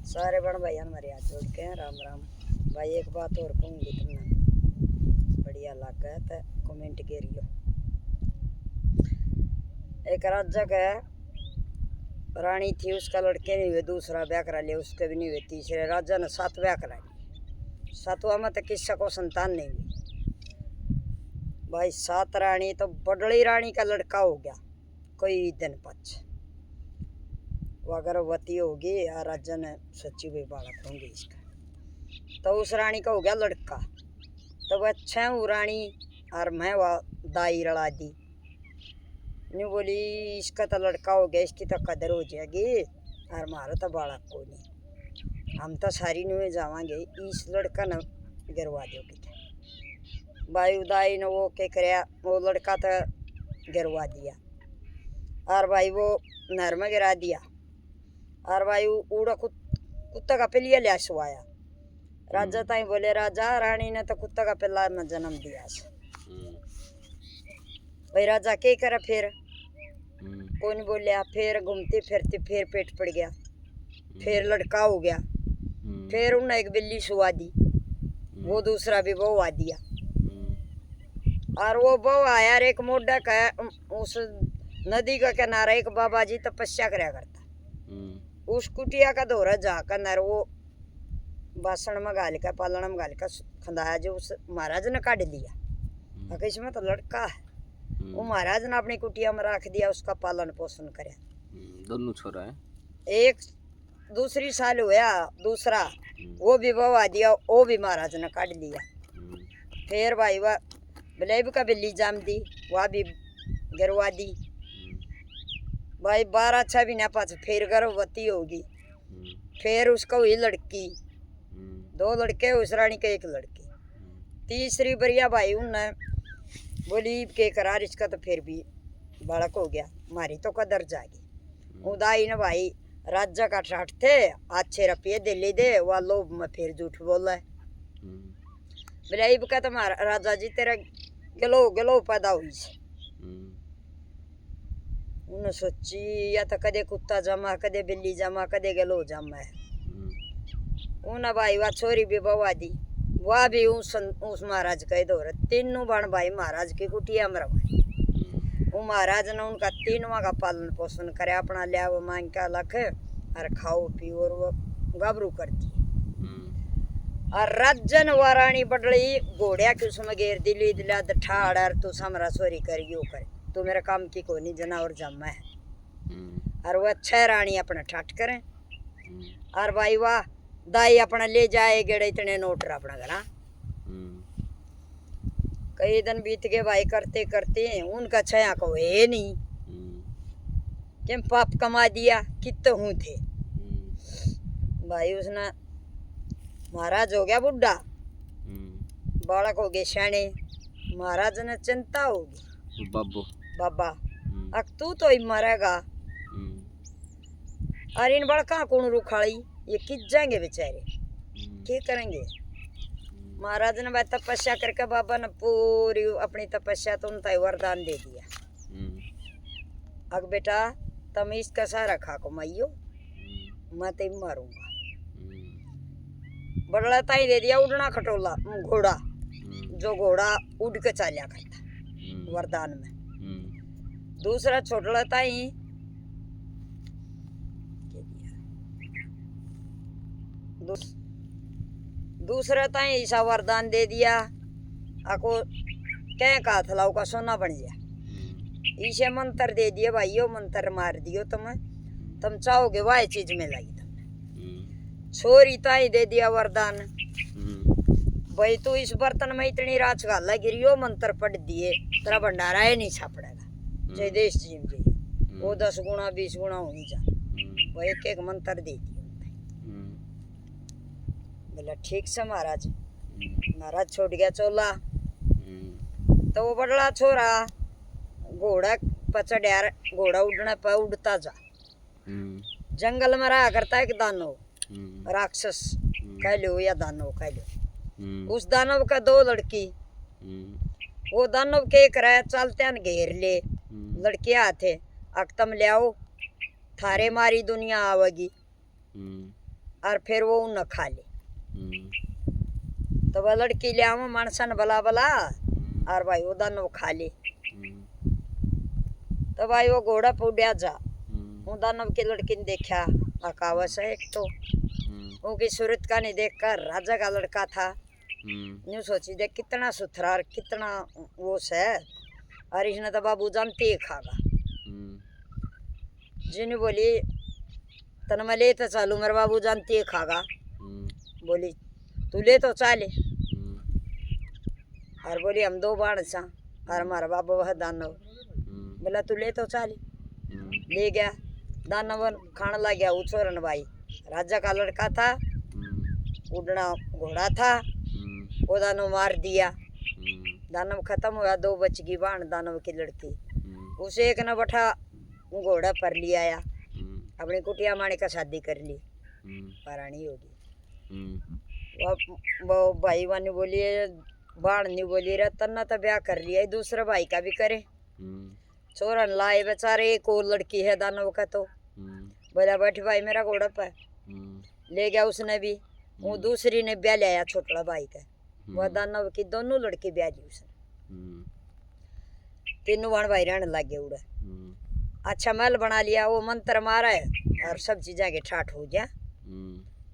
सारे बड़ भाई हमारे हाथ जोड़ के राम राम भाई। एक बात और कहूँगी तुमने, बढ़िया लगा है तो कमेंट करियो। एक राजा है रानी थी, उसका लड़के नहीं हुए, दूसरा ब्याह करा लिया, उसके भी नहीं हुए, तीसरे राजा ने 7 ब्याह करा लिए। 7वां में तो किसी को संतान नहीं हुई भाई। 7 रानी तो बड़ली रानी का लड़का हो गया कोई दिन पच, वो गर्भवती होगी या राजा ने सच्ची भी बालक होंगे इसका, तो उस रानी का हो गया लड़का। तो वह 6 रानी और मैं वह दाई रड़ा दी, नहीं बोली इसका तो लड़का हो गया, इसकी तो कदर हो जाएगी और हमारा तो बालक को नहीं, हम तो सारी नुए जावांगे, इस लड़का न गिरवा दो कि भाई। दाई ने वो क्या कराया, वो लड़का तो गिरवा दिया और भाई वो नहर में गिरा दिया और भाई उड़ा कुत्ता का पिलिया लिया सुवाया। राजा ताई बोले राजा रानी ने तो कुत्ता का पिल्ला में जन्म दिया भाई। राजा क्या करे फिर, कौन बोलिया, फिर घूमती फिरती फिर पेट पड़ गया, फिर लड़का हो गया, फिर उन्हें एक बिल्ली सुवा दी, वो दूसरा भी बहू आ दिया और वो बहू आया एक मोड़ा का उस नदी का किनारा एक बाबा जी तपस्या कराया करता, उस कुटिया का दौरा जाकर नर वो बासण में गाल का पालना में गाल का खंदाया, जो उस महाराज ने काट लिया। इसमें तो लड़का है, वो महाराज ने अपनी कुटिया में रख दिया, उसका पालन पोषण करे। दोनों छोरा है, एक दूसरी साल हुआ, दूसरा वो भी बवा दिया, वो भी महाराज ने काट लिया। फिर भाई वह बलेब का बिल्ली जाम दी, वह भी गिरवा दी भाई। 12 महीना पास फिर गर्भवती होगी, फिर उसको हुई लड़की, 2 लड़के उस रानी के 1 लड़की। तीसरी बरिया भाई उनने बोली के करार इसका तो फिर भी बालक हो गया, मारी तो कदर जाएगी। उदाई ने भाई राजा का ठाठ थे, अच्छे रुपये दे ली दे, वह लोभ में फिर झूठ बोला है। बिलाई का तो राजा जी तेरा गलो गलो पैदा हुई से, उन्हें सोची या तो कदे कुत्ता जमा, कदे बिल्ली जमा, कदे गलो जमा है। उन्हें भाई वह छोरी भी बवा दी, वह भी उस महाराज का दौर, तीनों बण भाई महाराज की कुटिया में रहे। वो महाराज ने उनका 3वां का पालन पोषण करे, अपना लिया वो मांग का लख और खाओ पियो और वो गाबरू करती। और राजन व रानी बडली घोड़िया की उसमें घेर दिली दिला ठाड़ और तू समरा सोरी कर यो करे, तू मेरे काम की कोनी जनावर जमा है। और वह 6 रानी अपना ठाठ करें और भाई वाह दाई अपना ले जाए गेड़े इतने नोटर अपना घरा। कई दिन बीत गए भाई करते करते, उनका छया को है नहीं, कि पाप कमा दिया कित हूँ थे भाई। उसने महाराज हो गया बुढ़ा, बालक हो गए शाणे, महाराज ने चिंता होगी बाबा अक तू तो ही मरेगा, अरे इन बड़का कौन रुखाड़ी, ये किस जाएंगे बेचारे, क्या करेंगे। महाराज ने भाई तपस्या करके बाबा ने पूरी अपनी तपस्या तो उनका वरदान दे दिया। अग बेटा तुम इसका सारा खा को माइयो, मैं ते मारूंगा। बड़ला ताई दे दिया उड़ना खटोला घोड़ा, जो घोड़ा उड़ के चालिया करता वरदान में। दूसरा छोटला ताई दूसरा ताई ऐसा वरदान दे दिया, आको क्या कहा था का सोना बन गया। इसे मंत्र दे दिए भाइयों, मंत्र मार दियो तुम चाहोगे वह चीज में लगी तुमने। छोरी ताई दे दिया वरदान, भाई तू इस बर्तन में इतनी रात गाला गिरियो, मंत्र पढ़ दिए तेरा भंडारा है नहीं छापड़ेगा, जय देश जी जी वो 10 गुना 20 गुना हो जा। वो एक मंत्र दे दिया। बोला ठीक से महाराज। महाराज छोड़ गया चोला, तो वो बड़ला छोरा घोड़ा पचड़, घोड़ा उड़ने पर उड़ता जा, जंगल में रहा करता एक दानव, राक्षस कह लो या दानव कह लो। उस दानव का 2 लड़की, वो दानव के कराया चलते घेर ले, लड़के आते अकतम ले आओ थारे मारी दुनिया आवेगी। और फिर वो उन खा ले। हम्म, तो वह लड़की ले आवा मानसन बला बला और भाई वो दानव खा ले। तो भाई वो घोड़ा पुड्या जा वो दानव की लड़की ने देखा अकावस है एक तो उनकी सूरत का नहीं देखकर राजा का लड़का था। यूं सोची देख कितना सुथरा और कितना वो है और इसने तो बाबू जानते ही खागा। जिन्हें बोली तन मैं ले तो चालू मेरे बाबू जानते ही खागा। बोली तू ले तो चाले और बोली हम दो बाण सा और हमारा बाबू वह दानव। बोला तू ले तो चाले ले गया। दानव खाने लग गया उछोरन भाई राजा का लड़का था उड़ना घोड़ा था वो दानव मार दिया। दानव खत्म हुआ दो बच गई बाण दानव की लड़की। उसे एक न बठा घोड़ा पर लिया आया अपनी कुटिया माने का शादी कर ली परानी होगी। वो भाई वानी बोली बाण नहीं बोली रे तन्ना तो ब्याह कर लिया दूसरा भाई का भी करे। चोरन लाए बेचारे एक और लड़की है दानव का तो बोला बैठ भाई मेरा घोड़ा पर ले गया उसने भी। वो दूसरी ने ब्याह लिया छोटा भाई का वह दानव की दोनों लड़की ब्याह ली उसने। तीनों भाण भाई रहने लग गए उड़ा। अच्छा महल बना लिया वो मंत्र मारा है और सब चीजें के ठाठ हो गया।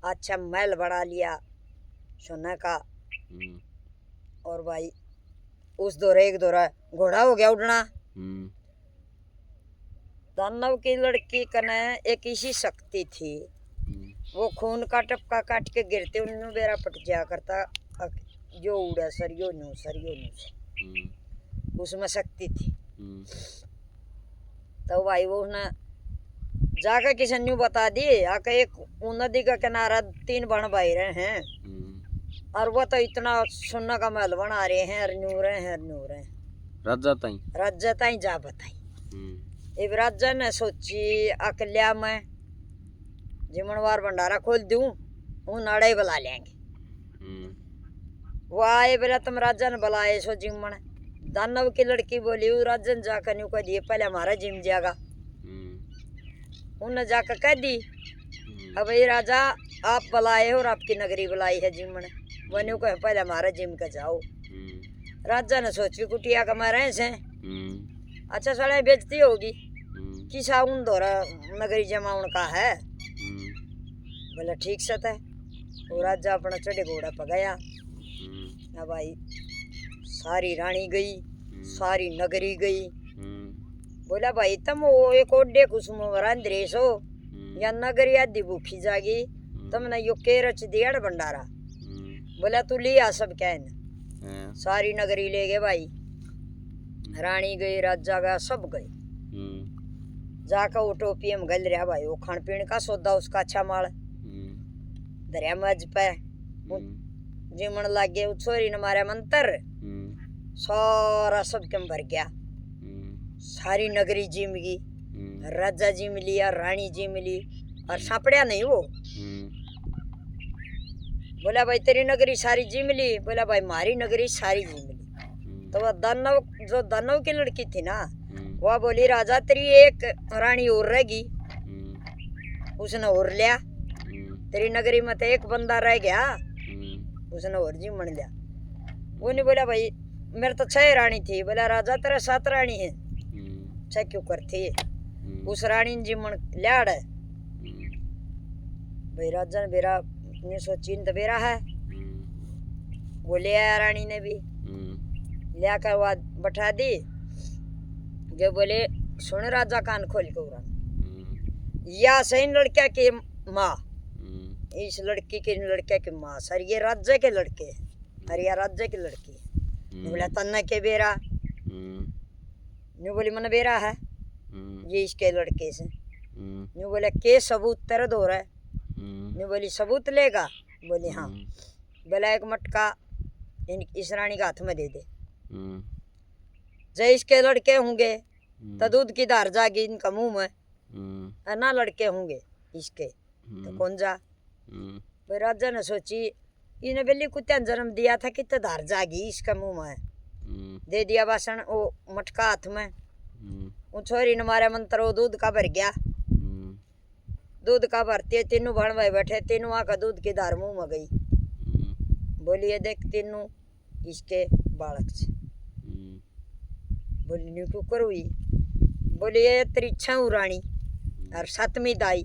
अच्छा महल बना लिया सोना का और भाई उस दौरे एक दौरा घोड़ा हो गया उड़ना। दानव की लड़की कने एक इसी शक्ति थी वो खून का टपका काट के गिरते उन्होंने बेरा पट जाया करता जो उड़ा सरियो न्यू से उसमें शक्ति थी। तो भाई वो उसने जाकर किसी न्यू बता दी आके एक नदी का किनारा तीन बन भाई रहे हैं और वो तो इतना सोना का महल बना रहे हैं और न्यू रहे हैं राजा ताई जा बताई। इब राजा ने सोची अकल्या मैं जिमनवार भंडारा खोल दूं वो नाड़े बुला लेंगे। वो आए बोला तुम राजा ने बुलाए सो जिमन। दानव की लड़की बोली वो राजा ने जाकर न्यू कह दिए पहले हमारा जिम जाएगा। उन्हें जाकर कह दी अब ये राजा आप बुलाए हो और आपकी नगरी बुलाई है जिमन। वो न्यू कहे पहले हमारा जिम का जाओ। राजा ने सोची कुटिया का मैं रहे से अच्छा सड़ा बेचती होगी किसा उन दौरा नगरी जमाउन का है। बोला ठीक सत है। वो राजा अपना चढ़े घोड़ा पर गया। ना भाई सारी रानी गई सारी नगरी गई। बोला भाई तुम वो एक ओडे कुसुम रंद्रेस हो या नगरी आदि भूखी जागी तुमने यो के रच दिया भंडारा। बोला तू लिया सब क्या है सारी नगरी ले गए भाई रानी गई राजा गया सब गए। जाकर वो टोपी में गल रहा भाई वो खान पीने का सौदा उसका अच्छा माल दरिया मज पे जिमन लग गए। छोरी ने मारा मंत्र सारा सब कम भर गया सारी नगरी जिम गई राजा जिम लिया रानी जिम ली और सापड़िया नहीं वो। बोला भाई तेरी नगरी सारी जिम ली। बोला भाई मारी नगरी सारी जिम ली। तो वह दानव जो दानव की लड़की थी ना वह बोली राजा तेरी एक रानी और रहेगी। उसने और लिया तेरी नगरी में तो एक बंदा रह गया उसने और जी मन लिया। वो नहीं बोला भाई मेरे तो 6 रानी थी। बोला राजा तेरा 7 रानी है 6 क्यों करती उस रानी ने जी मन लिया भाई। राजा ने बेरा ने सोची तो बेरा है वो ले आया रानी ने भी लिया कर वो बैठा दी। जो बोले सुन राजा कान खोल के उड़ा या सही लड़किया की माँ इस लड़की के लड़के की माँ सर ये राज्य के लड़के अरे यार राज्य की लड़की है। बोला तन्ना के बेरा न्यू बोली मन बेरा है ये इसके लड़के से। न्यू बोले के सबूत तेरे दो रहा है। न्यू बोली सबूत लेगा। बोली हाँ। बोला एक मटका इस रानी का हाथ में दे दे जब इसके लड़के होंगे तो दूध की धार जागी इनका मुंह में ना लड़के होंगे इसके तो कौन जा। भाई राजा ने सोची इन्हें बिल्ली कुत्ते ने जन्म दिया था कि तो धार जागी इसका मुंह में दे दिया भाषण वो मटका हाथ में। वो छोरी ने मारा मंत्र वो दूध का भर गया दूध का भरती है, तीनों भाण भाई बैठे, तीनों आका दूध की धार मुंह में गई। बोली ये देख तीनों इसके बालक से। बोली न्यू क्यों करो ये? बोली ये तेरी छऊ रानी और सातवीं दाई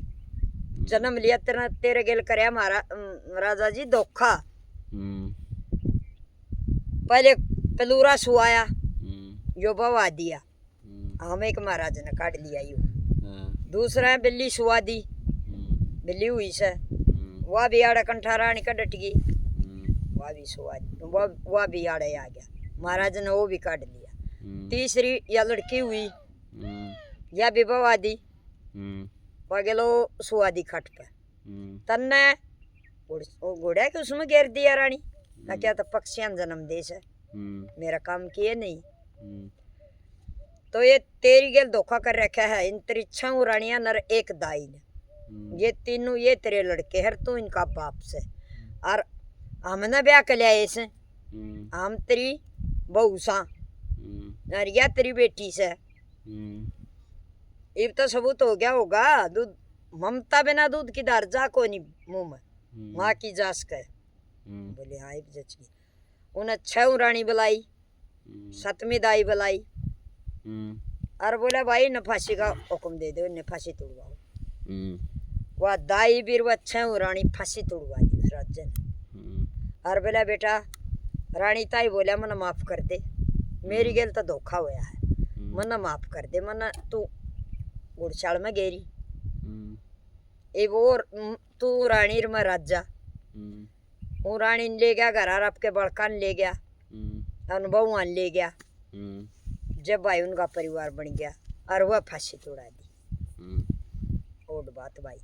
जन्म लिया तेरा, तेरे गेल करे हमारा राजा जी धोखा। पहले पलूरा सुआया यो बवा दिया, हम एक महाराज ने काट लिया यू। दूसरा है बिल्ली सुआ दी, बिल्ली हुई से वह भी आड़ा कंठा रानी का डट गई, वह भी सुआ दी, वह भी आड़े आ गया, महाराज ने वो भी काट लिया। तीसरी या लड़की हुई या भी बवा दी, वह गेलो सुआ दी खट पे। तन्ने घोड़ा के उसमें घेर दिया रानी ना, क्या तो पक्षियां जन्म दे से मेरा काम किए नहीं। तो ये तेरी गेल धोखा कर रखा है इन तेरी छऊ रानियां नर एक दाई ने, ये तीनों ये तेरे लड़के है, तू इनका बाप से। और हमने ब्याह कर लिया ऐसे, हम तेरी बहू सा और या तेरी बेटी से। अब तो सबूत हो गया होगा, दूध ममता बिना दूध की धार जा को नहीं मुंह में, माँ की जास कर। बोले हाँ एक जच गई। उन्हें छऊ रानी बुलाई, सातवीं दाई बुलाई और बोला भाई न फांसी का हुक्म दे दो, ने फांसी तोड़वाओ। वह दाई बीर वह छऊ रानी फांसी तोड़वा दी उस राजा ने। और बोला बेटा रानी ताई बोला मन माफ कर दे, मेरी गेल तो धोखा होया है, मन माफ कर दे, मन तू गुड़शाल में गेरी ए वो तू रानी में राजा। वो रानी ले गया घर, आपके बड़कान ले गया, अनुभवान ले गया, जब भाई उनका परिवार बन गया और वह फांसी तोड़ा दी। और बात भाई